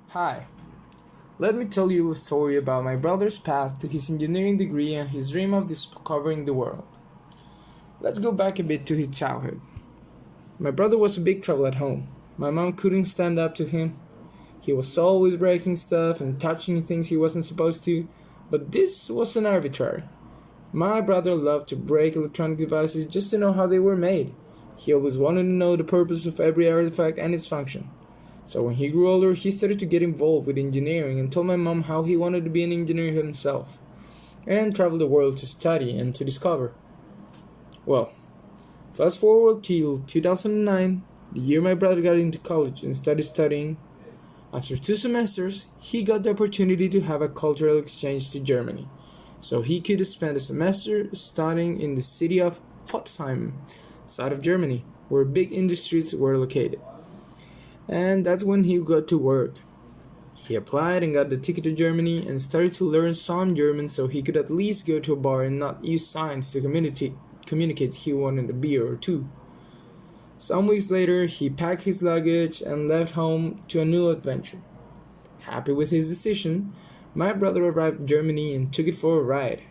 Hi, let me tell you a story about my brother's path to his engineering degree and his dream of discovering the world. Let's go back a bit to his childhood. My brother was a big trouble at home. My mom couldn't stand up to him. He was always breaking stuff and touching things he wasn't supposed to, but this wasn't arbitrary. My brother loved to break electronic devices just to know how they were made. He always wanted to know the purpose of every artifact and its function. So when he grew older, he started to get involved with engineering and told my mom how he wanted to be an engineer himself and travel the world to study and to discover. Well, fast forward till 2009, the year my brother got into college and started studying. After 2 semesters, he got the opportunity to have a cultural exchange to Germany, so he could spend a semester studying in the city of Pforzheim, south of Germany, where big industries were located. And that's when he got to work. He applied and got the ticket to Germany and started to learn some German so he could at least go to a bar and not use signs to communicate he wanted a beer or two. Some weeks later, he packed his luggage and left home to a new adventure. Happy with his decision, my brother arrived in Germany and took it for a ride.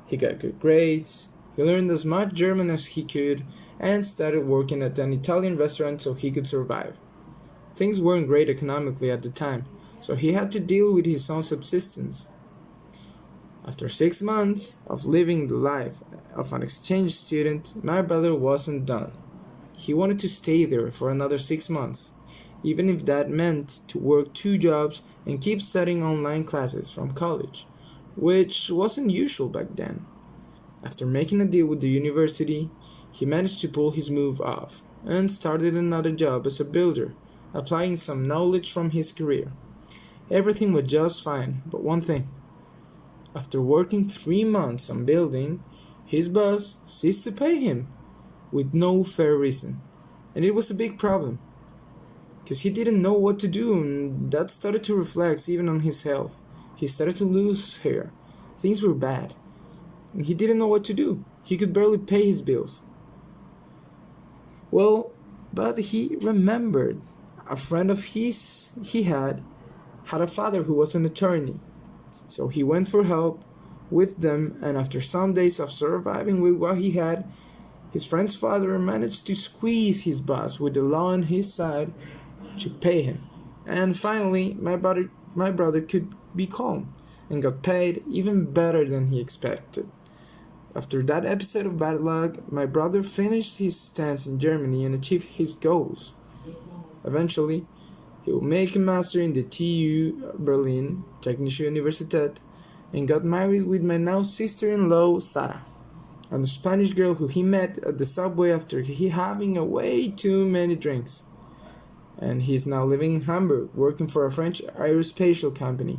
He got good grades, he learned as much German as he could, and started working at an Italian restaurant so he could survive. Things weren't great economically at the time, so he had to deal with his own subsistence. After 6 months of living the life of an exchange student, my brother wasn't done. He wanted to stay there for another 6 months, even if that meant to work 2 jobs and keep studying online classes from college, which wasn't usual back then. After making a deal with the university, he managed to pull his move off and started another job as a builder, applying some knowledge from his career. Everything was just fine, but one thing. After working 3 months on building, his boss ceased to pay him with no fair reason. And it was a big problem, because he didn't know what to do, and that started to reflect even on his health. He started to lose hair. Things were bad. And he didn't know what to do. He could barely pay his bills. But he remembered a friend of his he had a father who was an attorney. So he went for help with them, and after some days of surviving with what he had, his friend's father managed to squeeze his boss with the law on his side to pay him. And finally, my brother could be calm and got paid even better than he expected. After that episode of bad luck, my brother finished his stance in Germany and achieved his goals. Eventually, he will make a master in the TU Berlin Technische Universität and got married with my now sister-in-law Sara, a Spanish girl who he met at the subway after he having a way too many drinks. And he's now living in Hamburg, working for a French aerospatial company.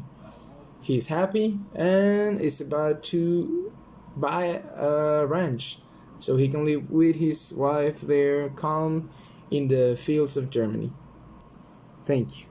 He's happy and is about to buy a ranch so he can live with his wife there, calm in the fields of Germany. Thank you.